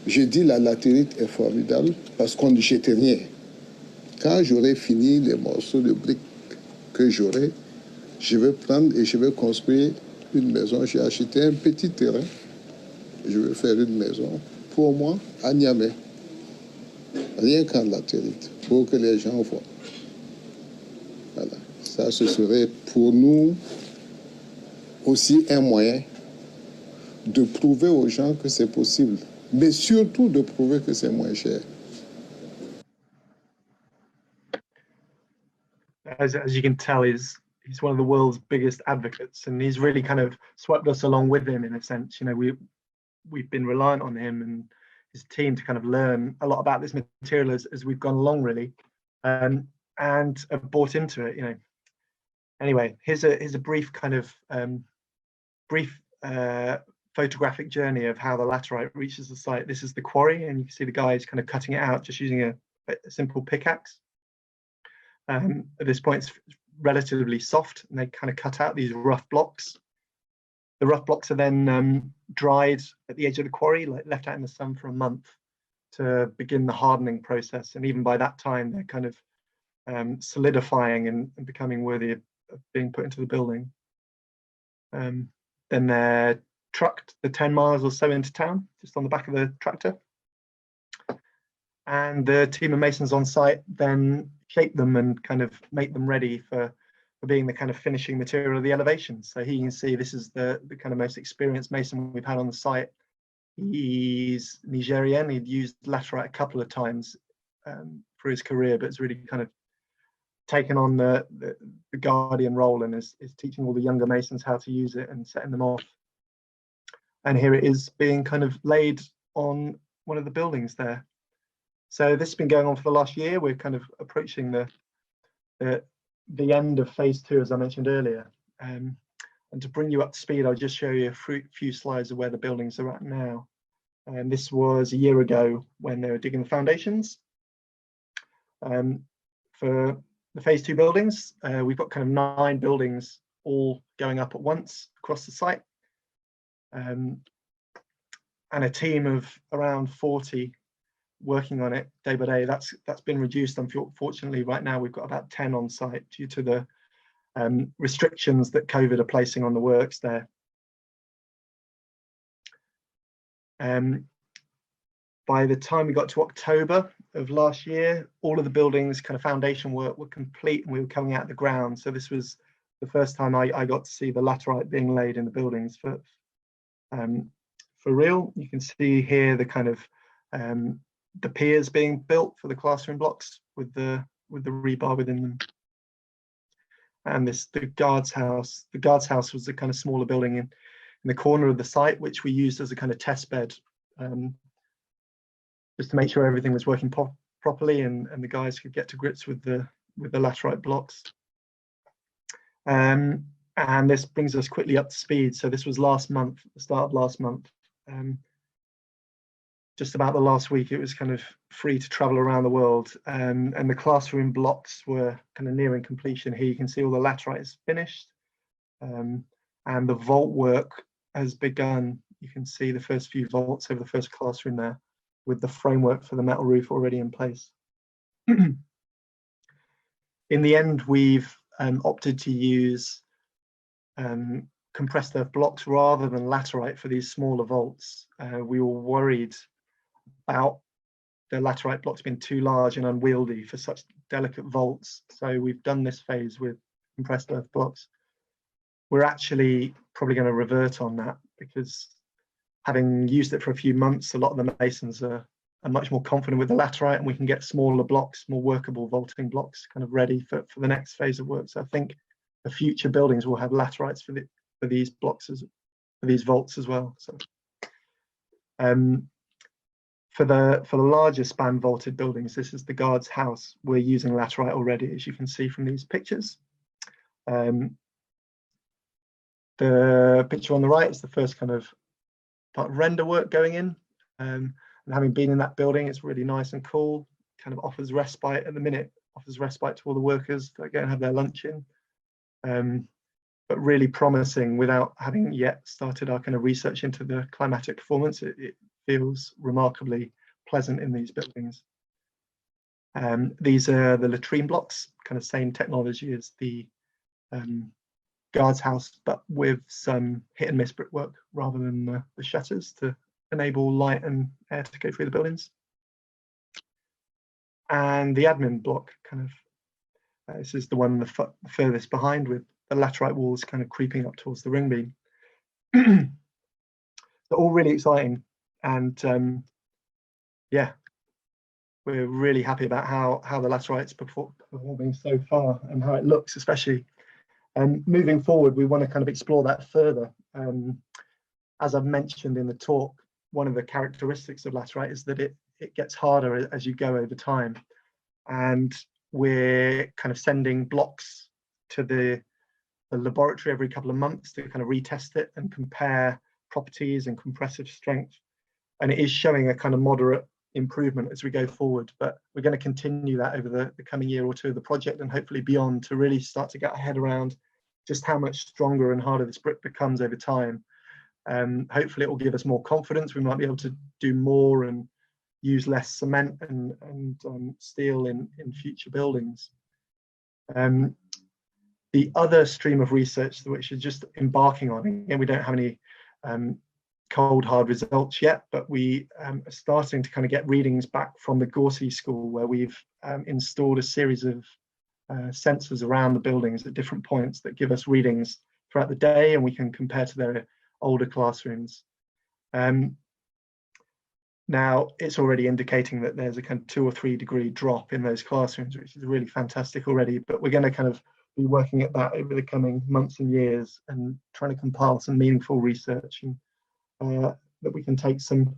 J'ai dit la latérite est formidable parce qu'on ne jette rien. Quand j'aurai fini les morceaux de briques que j'aurai, je vais prendre et je vais construire une maison. J'ai acheté un petit terrain. Je vais faire une maison pour moi à Niamey. Rien qu'en latérite, pour que les gens voient. Voilà. Ça, ce serait pour nous aussi un moyen de prouver aux gens que c'est possible, mais surtout de prouver que c'est moins cher.
As you can tell, he's one of the world's biggest advocates, and he's really kind of swept us along with him in a sense. You know, we've been reliant on him and his team to kind of learn a lot about this material as we've gone along, really, and have bought into it. You know. Anyway, here's a brief kind of photographic journey of how the laterite reaches the site. This is the quarry, and you can see the guys kind of cutting it out just using a simple pickaxe. At this point, it's relatively soft, and they kind of cut out these rough blocks. The rough blocks are then dried at the edge of the quarry, like left out in the sun for a month to begin the hardening process. And even by that time, they're kind of solidifying and becoming worthy of being put into the building. Then they're trucked the 10 miles or so into town, just on the back of the tractor. And the team of masons on site then shape them and kind of make them ready for being the kind of finishing material of the elevation. So here you can see this is the kind of most experienced mason we've had on the site. He's Nigerian. He'd used laterite a couple of times for his career, but it's really kind of taken on the guardian role and is teaching all the younger masons how to use it and setting them off. And here it is being kind of laid on one of the buildings there. So this has been going on for the last year. We're kind of approaching the end of phase 2, as I mentioned earlier. And to bring you up to speed, I'll just show you a few slides of where the buildings are at now. And this was a year ago when they were digging the foundations. For the phase 2 buildings, we've got kind of 9 buildings all going up at once across the site. And a team of around 40 working on it day by day. That's been reduced. Unfortunately, right now we've got about 10 on site due to the restrictions that COVID are placing on the works there. By the time we got to October of last year, all of the buildings kind of foundation work were complete and we were coming out of the ground. So this was the first time I got to see the laterite being laid in the buildings for real. You can see here the kind of the piers being built for the classroom blocks with the rebar within them. And the guard's house. The guard's house was a kind of smaller building in the corner of the site, which we used as a kind of test bed, just to make sure everything was working properly and the guys could get to grips with the laterite blocks. And this brings us quickly up to speed. So this was last month, the start of last month. Just about the last week, it was kind of free to travel around the world, and the classroom blocks were kind of nearing completion. Here you can see all the laterite is finished, and the vault work has begun. You can see the first few vaults over the first classroom there, with the framework for the metal roof already in place. In the end, we've opted to use compressed earth blocks rather than laterite for these smaller vaults. We were worried about the laterite blocks being too large and unwieldy for such delicate vaults. So we've done this phase with compressed earth blocks. we're actually probably going to revert on that, because having used it for a few months, a lot of the masons are much more confident with the laterite, and we can get smaller blocks, more workable vaulting blocks, kind of ready for the next phase of work. So I think the future buildings will have laterites for these blocks, for these vaults as well. So for the larger span vaulted buildings, this is the guard's house. We're using laterite already, as you can see from these pictures. The picture on the right is the first kind of render work going in. And having been in that building, it's really nice and cool, kind of offers respite at the minute, offers respite to all the workers that go and have their lunch in. But really promising without having yet started our kind of research into the climatic performance. It feels remarkably pleasant in these buildings. These are the latrine blocks, kind of same technology as the guard's house, but with some hit and miss brickwork rather than the shutters to enable light and air to go through the buildings. And the admin block, kind of, this is the one the furthest behind, with the laterite walls kind of creeping up towards the ring beam. They're all really exciting, and yeah, we're really happy about how the laterite's performing so far and how it looks, especially. And moving forward, we want to kind of explore that further. As I've mentioned in the talk, one of the characteristics of laterite is that it gets harder as you go over time. And we're kind of sending blocks to the laboratory every couple of months to kind of retest it and compare properties and compressive strength. And it is showing a kind of moderate improvement as we go forward, but we're going to continue that over the coming year or two of the project, and hopefully beyond, to really start to get our head around just how much stronger and harder this brick becomes over time. Hopefully it will give us more confidence. We might be able to do more and use less cement and steel in future buildings. The other stream of research which is just embarking on, again, we don't have any cold hard results yet, but we are starting to kind of get readings back from the Gorsey School, where we've installed a series of sensors around the buildings at different points that give us readings throughout the day, and we can compare to their older classrooms. Now it's already indicating that there's a kind of 2 or 3 degree drop in those classrooms, which is really fantastic already, but we're going to kind of be working at that over the coming months and years and trying to compile some meaningful research and that we can take some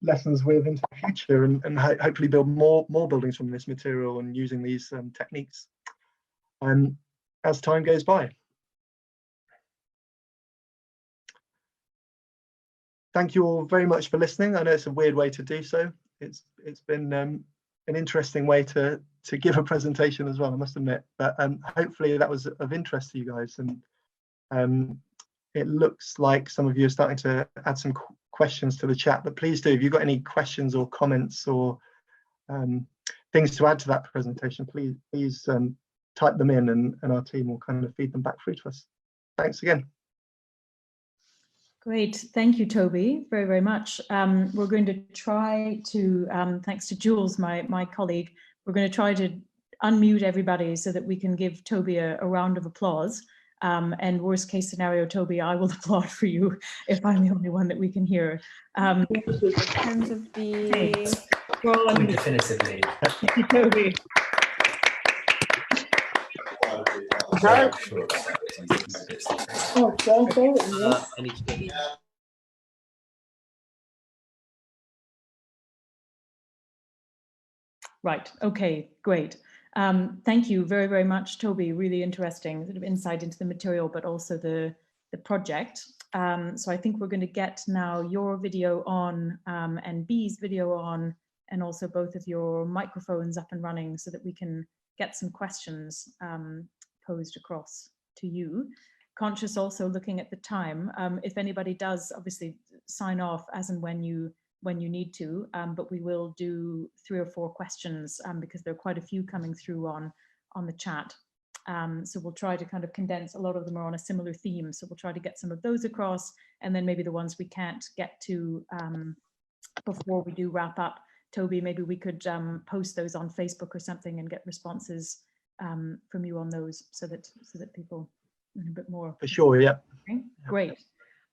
lessons with into the future, and hopefully build more buildings from this material and using these techniques as time goes by. Thank you all very much for listening. I know it's a weird way to do so. It's been an interesting way to give a presentation as well, I must admit, but hopefully that was of interest to you guys. And it looks like some of you are starting to add some questions to the chat, but please do, if you've got any questions or comments or things to add to that presentation, please type them in, and our team will kind of feed them back through to us. Thanks again.
Great, thank you, Toby, very, very much. We're going to try to, thanks to Jules, my colleague, we're going to try to unmute everybody so that we can give Toby a round of applause. And worst case scenario, Toby, I will applaud for you if I'm the only one that we can hear.
In terms of the...
Well,
definitively.
thank you, Toby. Right, okay, great. Thank you very, very much, Toby. Really interesting sort of insight into the material, but also the project. So I think we're going to get now your video on and B's video on, and also both of your microphones up and running so that we can get some questions posed across to you. Conscious also looking at the time, if anybody does obviously sign off as and when you need to, but we will do 3 or 4 questions because there are quite a few coming through on the chat. So we'll try to kind of condense, a lot of them are on a similar theme, so we'll try to get some of those across, and then maybe the ones we can't get to before we do wrap up. Toby, maybe we could post those on Facebook or something and get responses from you on those so that people in a bit more.
For sure, yeah.
Okay, great.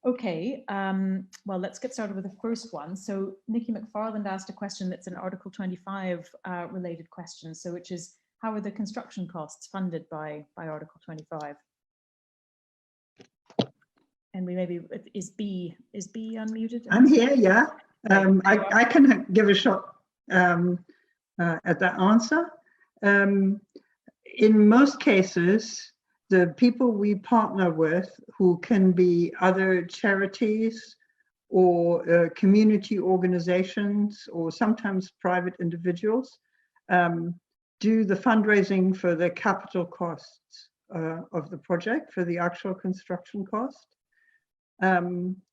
Okay, well, let's get started with the first one. So Nikki McFarland asked a question that's an Article 25 related question, so which is, how are the construction costs funded by Article 25? And we maybe, is B unmuted?
I'm here, yeah. I can give a shot at that answer. In most cases, the people we partner with, who can be other charities or community organizations or sometimes private individuals, do the fundraising for the capital costs of the project, for the actual construction cost.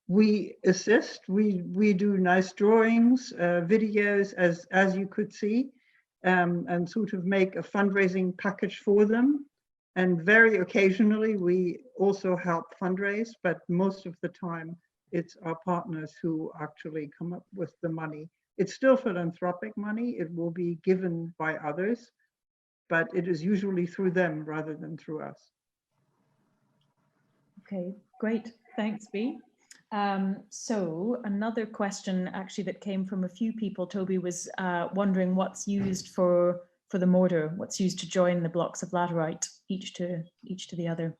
We assist, we do nice drawings, videos, as you could see, and sort of make a fundraising package for them. And very occasionally, we also help fundraise, but most of the time, it's our partners who actually come up with the money. It's still philanthropic money. It will be given by others, but it is usually through them rather than through us.
Okay, great. Thanks, B. So another question actually that came from a few people, Toby was wondering what's used for the mortar, what's used to join the blocks of laterite, each to the other.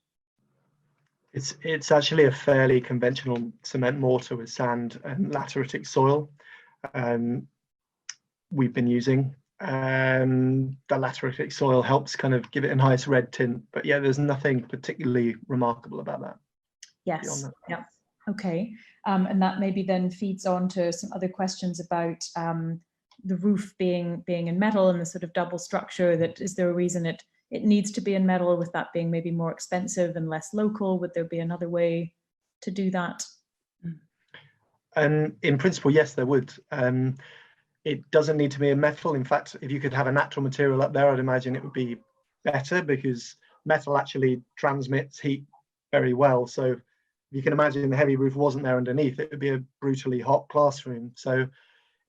It's actually a fairly conventional cement mortar with sand and lateritic soil. We've been using. The lateritic soil helps kind of give it a nice red tint, but yeah, there's nothing particularly remarkable about that.
Yes, yeah, okay. And that maybe then feeds on to some other questions about the roof being in metal and the sort of double structure. That is there a reason it needs to be in metal, with that being maybe more expensive and less local? Would there be another way to do that?
In principle, yes, there would. It doesn't need to be in metal. In fact, if you could have a natural material up there, I'd imagine it would be better, because metal actually transmits heat very well. So if you can imagine the heavy roof wasn't there underneath, it would be a brutally hot classroom. So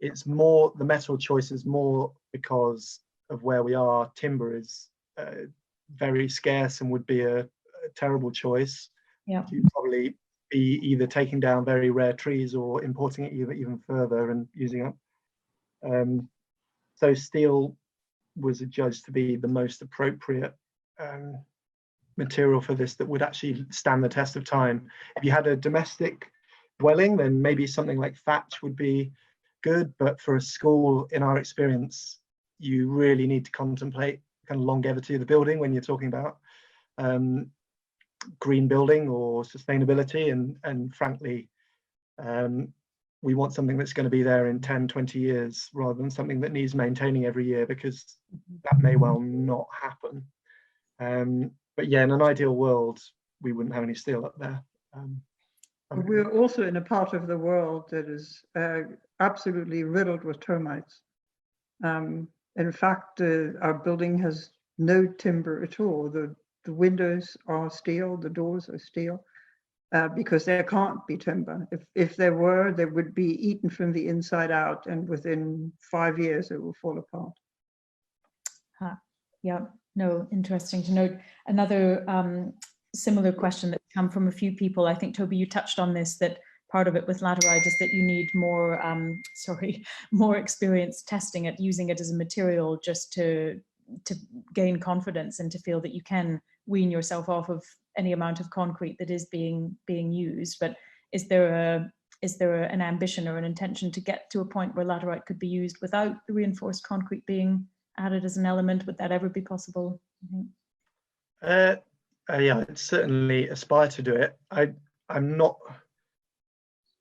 it's more, the metal choice is more because of where we are. Timber is very scarce and would be a terrible choice.
Yeah,
You'd probably be either taking down very rare trees or importing it even further and using up. So steel was adjudged to be the most appropriate material for this, that would actually stand the test of time. If you had a domestic dwelling, then maybe something like thatch would be good, but for a school, in our experience, you really need to contemplate kind of longevity of the building when you're talking about green building or sustainability, and frankly, we want something that's going to be there in 10-20 years rather than something that needs maintaining every year, because that may well not happen. But yeah, in an ideal world, we wouldn't have any steel up there.
We're also in a part of the world that is absolutely riddled with termites. In fact, our building has no timber at all. The windows are steel, the doors are steel, because there can't be timber. If there were, they would be eaten from the inside out, and within 5 years it will fall apart.
Yeah, no, interesting to note. Another similar question that's come from a few people, I think, Toby, you touched on this, that part of it with laterite is that you need more, more experience testing it, using it as a material, just to gain confidence and to feel that you can wean yourself off of any amount of concrete that is being used. But is there an ambition or an intention to get to a point where laterite could be used without the reinforced concrete being added as an element? Would that ever be possible?
Yeah, I'd certainly aspire to do it. I'm not,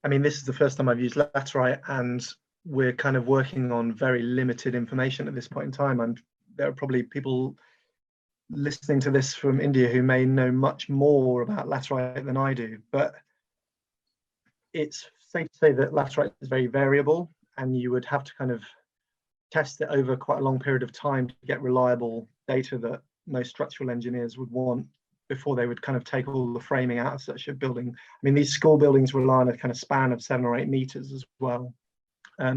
I mean, this is the first time I've used laterite, and we're kind of working on very limited information at this point in time. There are probably people listening to this from India who may know much more about laterite than I do, but it's safe to say that laterite is very variable, and you would have to kind of test it over quite a long period of time to get reliable data that most structural engineers would want before they would kind of take all the framing out of such a building. I mean, these school buildings rely on a kind of span of 7 or 8 meters as well.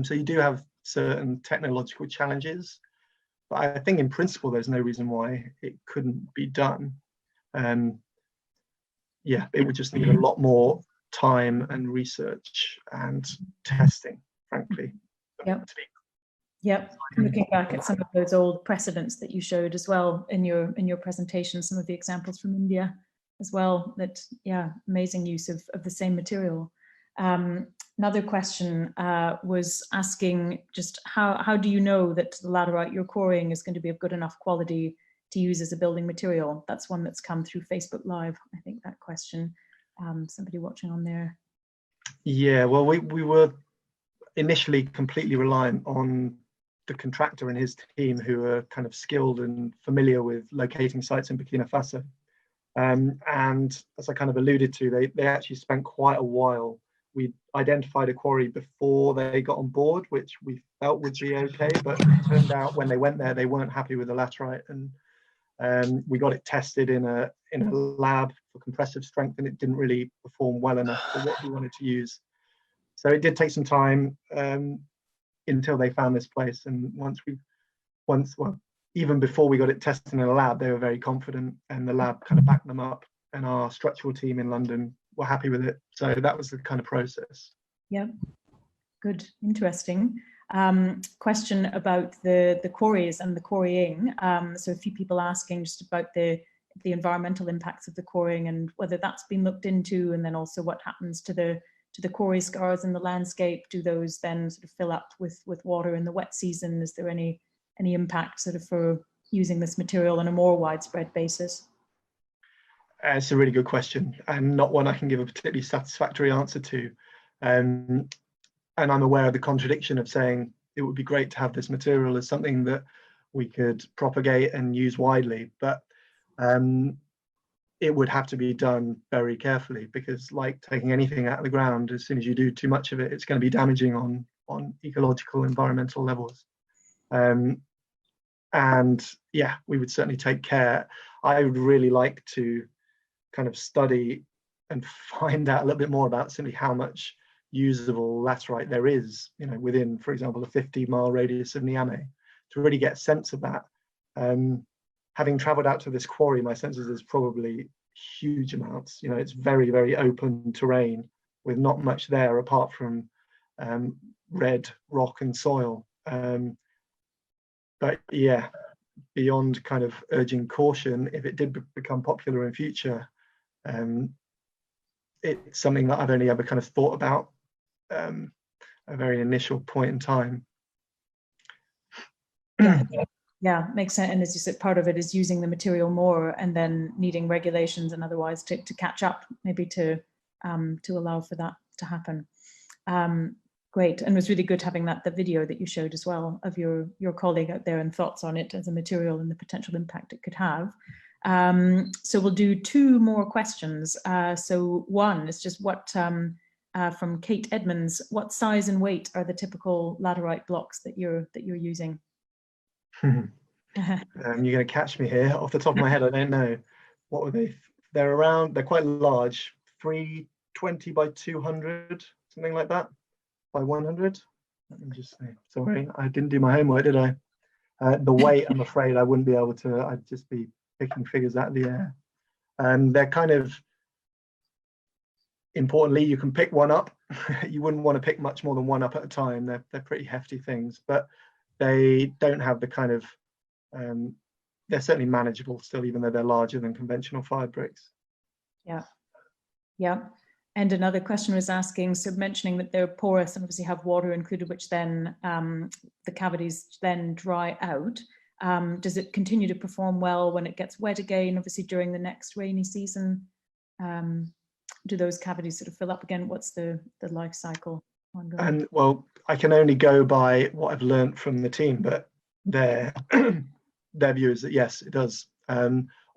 So you do have certain technological challenges, but I think in principle, there's no reason why it couldn't be done. yeah, it would just need a lot more time and research and testing, frankly.
Yep. Yep. Looking back at some of those old precedents that you showed as well in your presentation, some of the examples from India as well, that, yeah, amazing use of the same material. Another question was asking just how do you know that the laterite you're quarrying is going to be of good enough quality to use as a building material? That's one that's come through Facebook Live, I think, that question. Somebody watching on there.
Yeah, well, we were initially completely reliant on the contractor and his team, who are kind of skilled and familiar with locating sites in Burkina Faso. And as I kind of alluded to, they actually spent quite a while. We identified a quarry before they got on board, which we felt would be okay, but it turned out when they went there, they weren't happy with the laterite, and we got it tested in a lab for compressive strength, and it didn't really perform well enough for what we wanted to use. So it did take some time until they found this place, and well, even before we got it tested in a lab, they were very confident, and the lab kind of backed them up, and our structural team in London were happy with it. So that was the kind of process. Yeah.
Good, interesting. Question about the quarries and the quarrying. So a few people asking just about the environmental impacts of the quarrying and whether that's been looked into, and then also what happens to the quarry scars in the landscape. Do those then sort of fill up with water in the wet season? Is there any impact sort of for using this material on a more widespread basis?
It's a really good question, and not one I can give a particularly satisfactory answer to. And I'm aware of the contradiction of saying it would be great to have this material as something that we could propagate and use widely, but it would have to be done very carefully, because like taking anything out of the ground, as soon as you do too much of it, it's going to be damaging on ecological, environmental levels. And yeah, we would certainly take care. I would really like to kind of study and find out a little bit more about simply how much usable laterite there is, within, for example, a 50-mile radius of Niamey, to really get a sense of that. Having traveled out to this quarry, my sense is there's probably huge amounts. It's very, very open terrain with not much there apart from red rock and soil. But yeah, beyond kind of urging caution, if it did become popular in future, it's something that I've only ever kind of thought about a very initial point in time.
Yeah, makes sense. And as you said, part of it is using the material more and then needing regulations and otherwise to catch up, maybe to allow for that to happen. Great, and it was really good having the video that you showed as well of your colleague out there and thoughts on it as a material and the potential impact it could have. So we'll do two more questions. So one is just what, from Kate Edmonds, what size and weight are the typical laterite blocks that you're using?
You're going to catch me here. Off the top of my head, I don't know. What were they? They're quite large, 320 by 200, something like that, by 100. Let me just see. Sorry, I didn't do my homework, did I? The weight, I'm afraid I wouldn't be able to. I'd just be picking figures out of the air. They're kind of, importantly, you can pick one up. You wouldn't want to pick much more than one up at a time. They're pretty hefty things, but they don't have the kind of, they're certainly manageable still, even though they're larger than conventional fired bricks. Yeah.
Yeah. And another question was asking, so mentioning that they're porous and obviously have water included, which then the cavities then dry out. Does it continue to perform well when it gets wet again, obviously during the next rainy season? Do those cavities sort of fill up again? What's the life cycle?
And well, I can only go by what I've learned from the team, but their view is that yes, it does.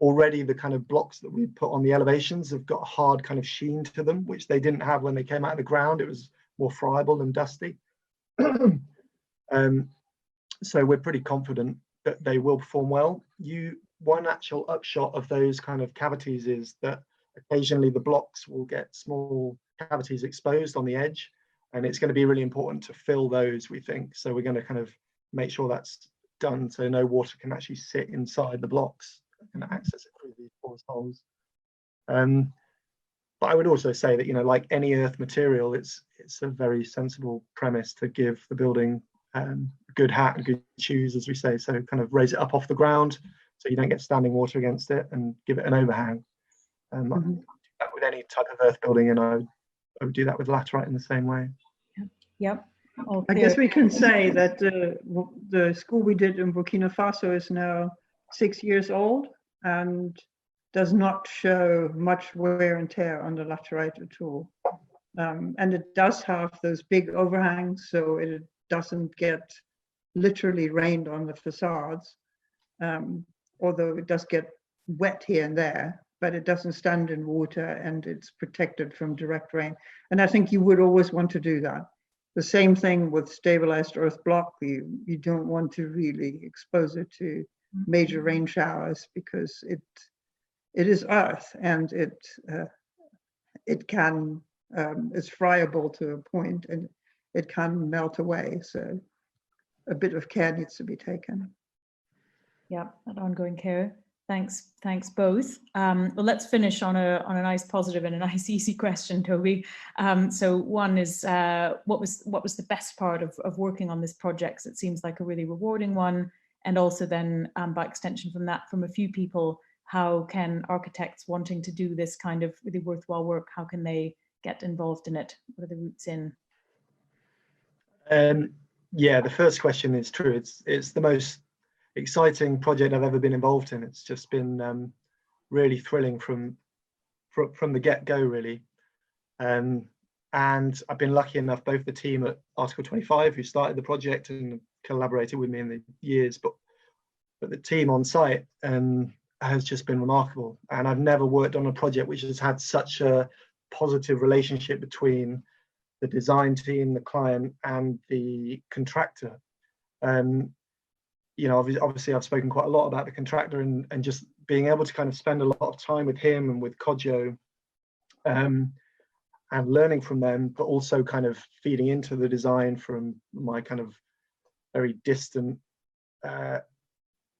Already the kind of blocks that we put on the elevations have got a hard kind of sheen to them, which they didn't have when they came out of the ground. It was more friable and dusty. So we're pretty confident that they will perform well. One actual upshot of those kind of cavities is that occasionally the blocks will get small cavities exposed on the edge, and it's going to be really important to fill those, we think. So we're going to kind of make sure that's done so no water can actually sit inside the blocks and access it through these porous holes. But I would also say that, you know, like any earth material, it's a very sensible premise to give the building a good hat and good shoes, as we say. So kind of raise it up off the ground so you don't get standing water against it, and give it an overhang. I do that with any type of earth building, and I would do that with laterite in the same way.
Yep.
I guess we can say that the school we did in Burkina Faso is now 6 years old and does not show much wear and tear on the laterite at all. And it does have those big overhangs, so it doesn't get literally rained on the facades, although it does get wet here and there, but it doesn't stand in water and it's protected from direct rain. And I think you would always want to do that. The same thing with stabilized earth block. You don't want to really expose it to major rain showers, because it is earth, and it can it's friable to a point, and it can melt away. So a bit of care needs to be taken.
Yeah, that ongoing care. Thanks both. Well, let's finish on a nice positive and a nice easy question, Toby. So one is, what was the best part of working on this project? It seems like a really rewarding one. And also then, by extension from that, from a few people, how can architects wanting to do this kind of really worthwhile work, how can they get involved in it? What are the routes in?
Yeah, the first question is true. It's the most exciting project I've ever been involved in. It's just been really thrilling from the get-go, really. And I've been lucky enough, both the team at Article 25 who started the project and collaborated with me in the years, but the team on site has just been remarkable. And I've never worked on a project which has had such a positive relationship between the design team, the client, and the contractor. You know, obviously I've spoken quite a lot about the contractor, and just being able to kind of spend a lot of time with him and with Kodjo, and learning from them, but also kind of feeding into the design from my kind of very distant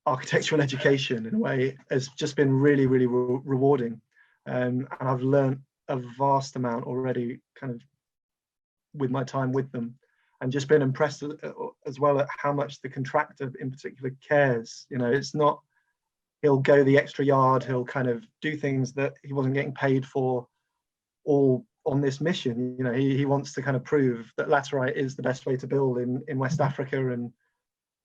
architectural education, in a way, has just been really, really rewarding. And I've learned a vast amount already, kind of with my time with them. And just been impressed as well at how much the contractor in particular cares. You know, it's not, he'll go the extra yard, he'll kind of do things that he wasn't getting paid for, all on this mission. You know, he wants to kind of prove that laterite is the best way to build in West Africa, and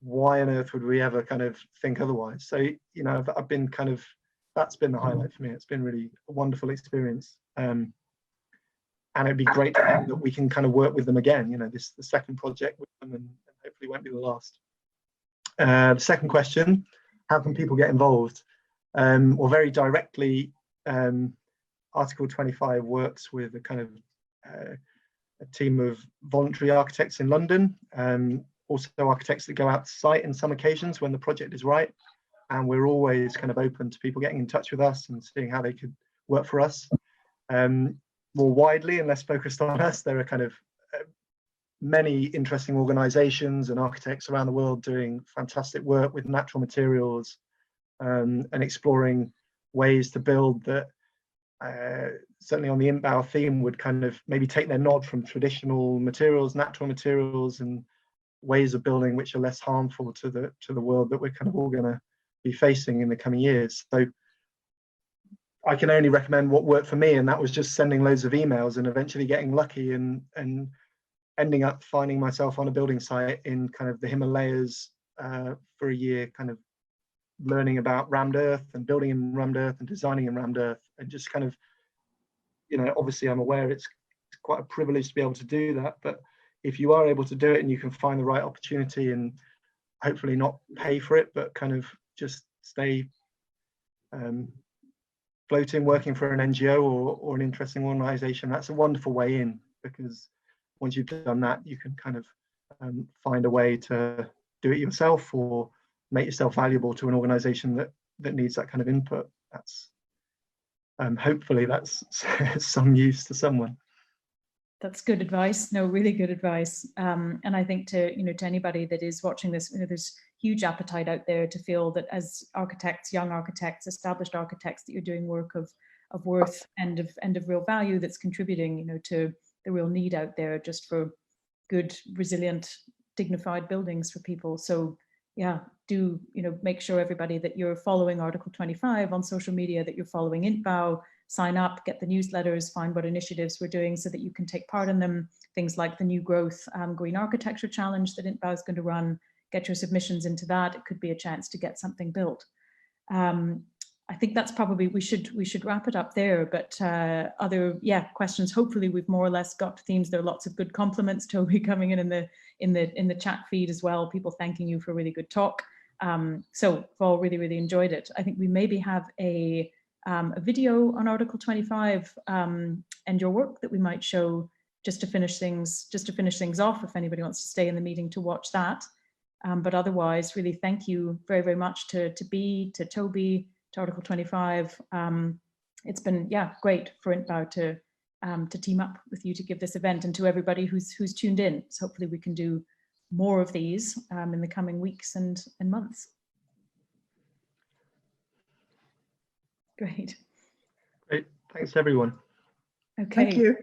why on earth would we ever kind of think otherwise? So, you know, I've been kind of, that's been the highlight for me. It's been really a wonderful experience. And it'd be great to think that we can kind of work with them again. You know, this is the second project with them, and hopefully won't be the last. The second question, how can people get involved? Well, very directly, Article 25 works with a kind of a team of voluntary architects in London, also architects that go out to site in some occasions when the project is right. And we're always kind of open to people getting in touch with us and seeing how they could work for us. More widely and less focused on us, there are kind of many interesting organizations and architects around the world doing fantastic work with natural materials, and exploring ways to build that certainly on the INTBAU theme would kind of maybe take their nod from traditional materials, natural materials, and ways of building which are less harmful to the world that we're kind of all going to be facing in the coming years. So I can only recommend what worked for me, and that was just sending loads of emails and eventually getting lucky and ending up finding myself on a building site in kind of the Himalayas for a year, kind of learning about rammed earth and building in rammed earth and designing in rammed earth, and just kind of, you know, obviously I'm aware it's quite a privilege to be able to do that, but if you are able to do it and you can find the right opportunity and hopefully not pay for it, but kind of just stay floating, working for an NGO or an interesting organization, that's a wonderful way in, because once you've done that, you can kind of find a way to do it yourself or make yourself valuable to an organization that needs that kind of input. That's hopefully that's some use to someone.
That's good advice. No, really good advice. And I think to anybody that is watching this, there's huge appetite out there to feel that as architects, young architects, established architects, that you're doing work of worth and of real value that's contributing, you know, to the real need out there just for good, resilient, dignified buildings for people. So yeah, do, you know, make sure everybody that you're following Article 25 on social media, that you're following INTBAU, sign up, get the newsletters, find what initiatives we're doing so that you can take part in them. Things like the New Growth Green Architecture Challenge that INTBAU is going to run, get your submissions into that. It could be a chance to get something built. I think that's probably, we should wrap it up there, but other questions. Hopefully we've more or less got to themes. There are lots of good compliments, Toby, coming in the chat feed as well. People thanking you for a really good talk. So we've all really enjoyed it. I think we maybe have a video on Article 25 and your work that we might show just to finish things off, if anybody wants to stay in the meeting to watch that. But otherwise, really thank you very much to Bea, to Toby, to Article 25. It's been great for INTBAU to team up with you to give this event, and to everybody who's tuned in. So hopefully we can do more of these in the coming weeks and months. Great.
Great. Thanks everyone.
Okay.
Thank you.